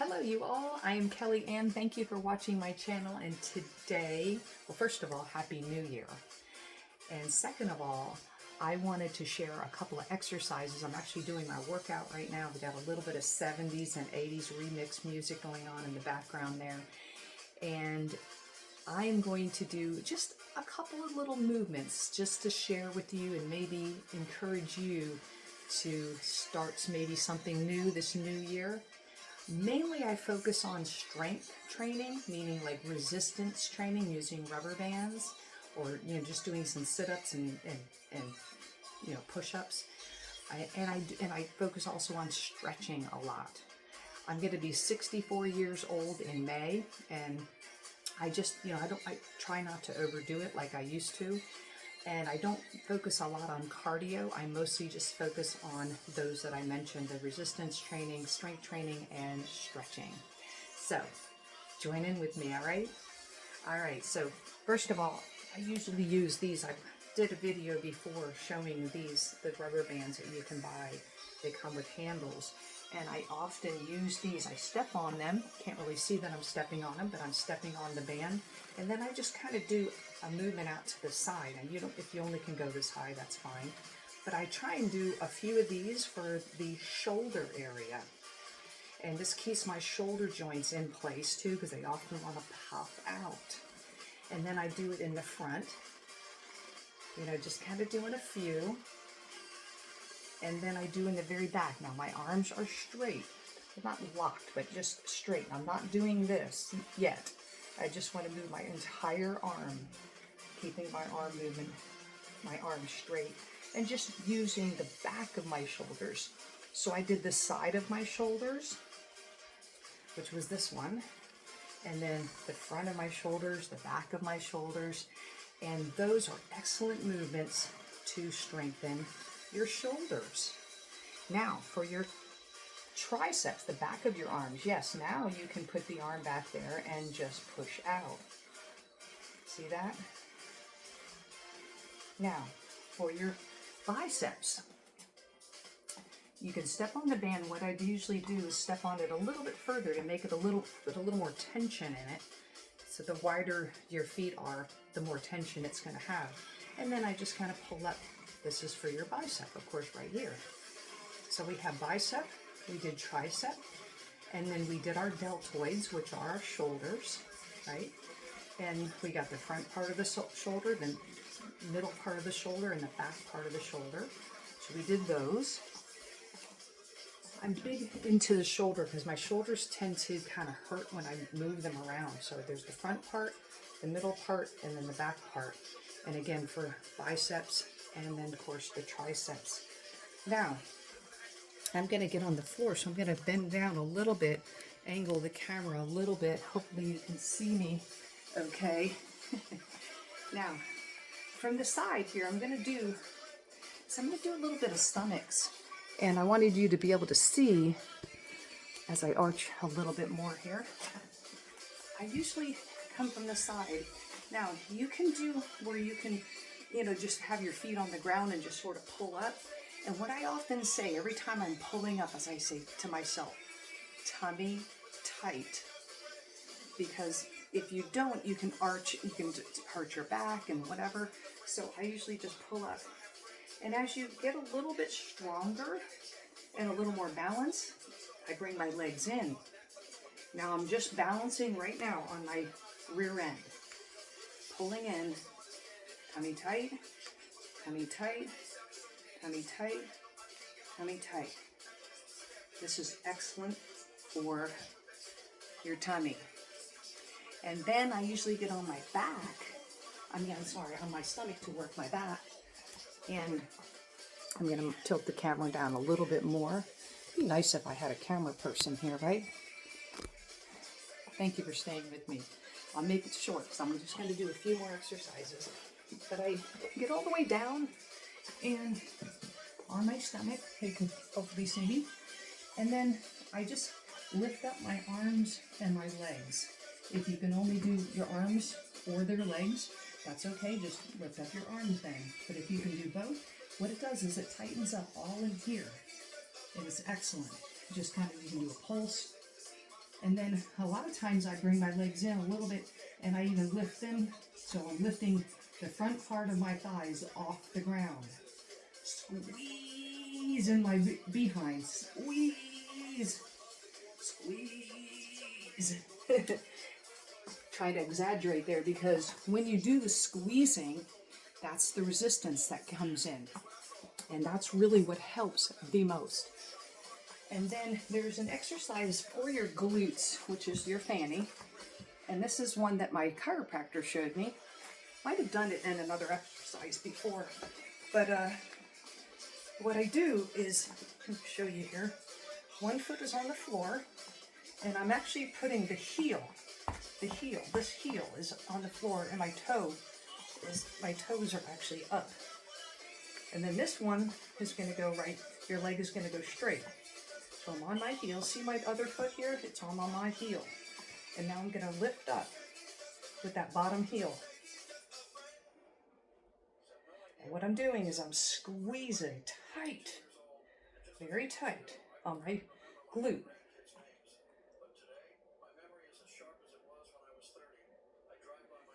Hello you all, I am Kelly Ann. Thank you for watching my channel, and today, well, first of all, Happy New Year. And second of all, I wanted to share a couple of exercises. I'm actually doing my workout right now. We got a little bit of 70s and 80s remix music going on in the background there. And I am going to do just a couple of little movements just to share with you and maybe encourage you to start maybe something new this new year. Mainly I focus on strength training, meaning like resistance training using rubber bands, or just doing some sit-ups and push-ups. I focus also on stretching a lot. I'm going to be 64 years old in May, and I just I try not to overdo it like I used to. And I don't focus a lot on cardio. I mostly just focus on those that I mentioned, the resistance training, strength training, and stretching. So join in with me, all right? All right, so first of all, I usually use these. I did a video before showing these, the rubber bands that you can buy. They come with handles. And I often use these. I step on them. Can't really see that I'm stepping on them, but I'm stepping on the band. And then I just kind of do a movement out to the side. And if you only can go this high, that's fine. But I try and do a few of these for the shoulder area. And this keeps my shoulder joints in place too, because they often want to pop out. And then I do it in the front. Just kind of doing a few. And then I do in the very back. Now my arms are straight. They're not locked, but just straight. I'm not doing this yet. I just want to move my entire arm, keeping my arm movement, my arm straight, and just using the back of my shoulders. So I did the side of my shoulders, which was this one, and then the front of my shoulders, the back of my shoulders, and those are excellent movements to strengthen your shoulders. Now for your triceps, the back of your arms, yes, now you can put the arm back there and just push out. See that? Now for your biceps, you can step on the band. What I usually do is step on it a little bit further to make it a little more tension in it. So the wider your feet are, the more tension it's going to have. And then I just kind of pull up. This is for your bicep, of course, right here. So we have bicep, we did tricep, and then we did our deltoids, which are our shoulders, right? And we got the front part of the shoulder, the middle part of the shoulder, and the back part of the shoulder. So we did those. I'm big into the shoulder because my shoulders tend to kind of hurt when I move them around. So there's the front part, the middle part, and then the back part. And again, for biceps, and then of course the triceps. Now, I'm going to get on the floor, so I'm going to bend down a little bit, angle the camera a little bit. Hopefully you can see me okay. Now, from the side here, I'm going to do a little bit of stomachs. And I wanted you to be able to see, as I arch a little bit more here, I usually come from the side. Now, you can do where you can just have your feet on the ground and just sort of pull up. And what I often say every time I'm pulling up, as I say to myself, tummy tight. Because if you don't, you can arch, you can hurt your back and whatever. So I usually just pull up. And as you get a little bit stronger and a little more balance, I bring my legs in. Now I'm just balancing right now on my rear end. Pulling in. Tummy tight, tummy tight, tummy tight, tummy tight. This is excellent for your tummy. And then I usually get on my back, on my stomach to work my back. And I'm going to tilt the camera down a little bit more. It'd be nice if I had a camera person here, right? Thank you for staying with me. I'll make it short, so I'm just going to do a few more exercises. But I get all the way down and on my stomach, you can hopefully see me. And then I just lift up my arms and my legs. If you can only do your arms or their legs, that's okay, just lift up your arms then. But if you can do both, what it does is it tightens up all in here. It is excellent. Just kind of, you can do a pulse, And then a lot of times I bring my legs in a little bit and I even lift them. So I'm lifting the front part of my thighs off the ground. Squeeze in my behind. Squeeze. Squeeze. Try to exaggerate there because when you do the squeezing, that's the resistance that comes in. And that's really what helps the most. And then there's an exercise for your glutes, which is your fanny. And this is one that my chiropractor showed me. Might have done it in another exercise before. But what I do is, let me show you here. One foot is on the floor, and I'm actually putting this heel is on the floor, and my toes are actually up. And then this one is going to go right, your leg is going to go straight. So I'm on my heel. See my other foot here? It's on my heel. And now I'm going to lift up with that bottom heel. And what I'm doing is I'm squeezing tight, very tight on my glute.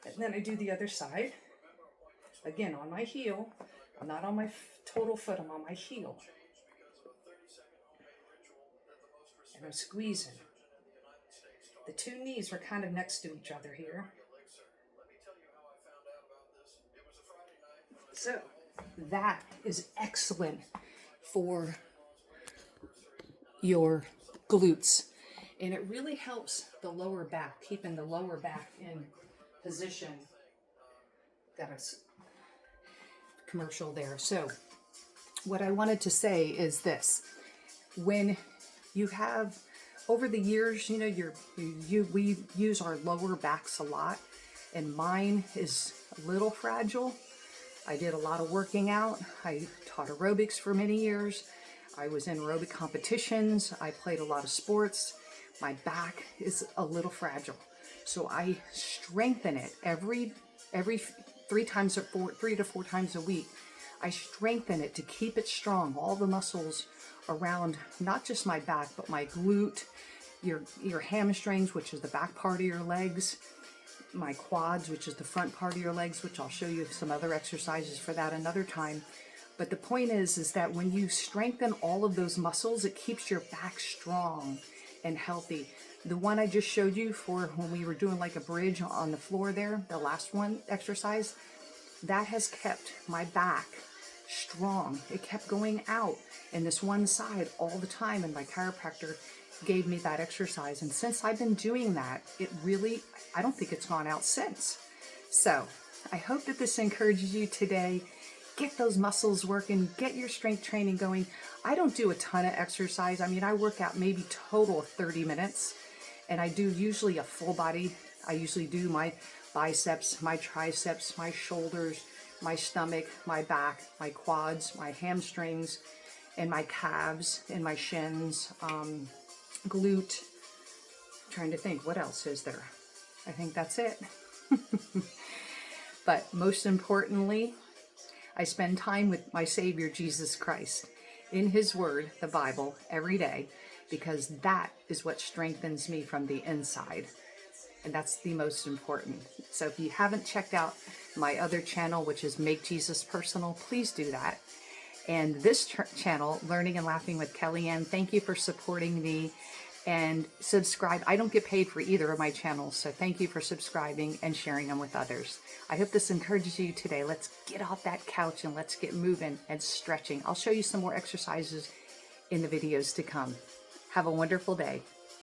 And then I do the other side. Again, on my heel. I'm not on my total foot, I'm on my heel. And I'm squeezing. The two knees are kind of next to each other here. So, that is excellent for your glutes. And it really helps the lower back, keeping the lower back in position. Got a commercial there. So what I wanted to say is this: when you have, over the years, you know, we use our lower backs a lot, and mine is a little fragile. I did a lot of working out. I taught aerobics for many years. I was in aerobic competitions. I played a lot of sports. My back is a little fragile. So I strengthen it every 3 to 4 times a week. I strengthen it to keep it strong. All the muscles around, not just my back, but my glute, your hamstrings, which is the back part of your legs, my quads, which is the front part of your legs, which I'll show you some other exercises for that another time. But the point is that when you strengthen all of those muscles, it keeps your back strong and healthy. The one I just showed you for when we were doing like a bridge on the floor there, the last one exercise, that has kept my back strong. It kept going out in this one side all the time, and my chiropractor gave me that exercise. And since I've been doing that, it really, I don't think it's gone out since. So I hope that this encourages you today. Get those muscles working, get your strength training going. I don't do a ton of exercise. I mean, I work out maybe total of 30 minutes, and I do usually a full body. I usually do my biceps, my triceps, my shoulders, my stomach, my back, my quads, my hamstrings, and my calves, and my shins, glute. I'm trying to think, what else is there? I think that's it. But most importantly, I spend time with my Savior, Jesus Christ, in His Word, the Bible, every day, because that is what strengthens me from the inside. And that's the most important. So if you haven't checked out my other channel, which is Make Jesus Personal, please do that. And this channel, Learning and Laughing with Kellyanne, thank you for supporting me. And subscribe. I don't get paid for either of my channels, so thank you for subscribing and sharing them with others. I hope this encourages you today. Let's get off that couch and let's get moving and stretching. I'll show you some more exercises in the videos to come. Have a wonderful day.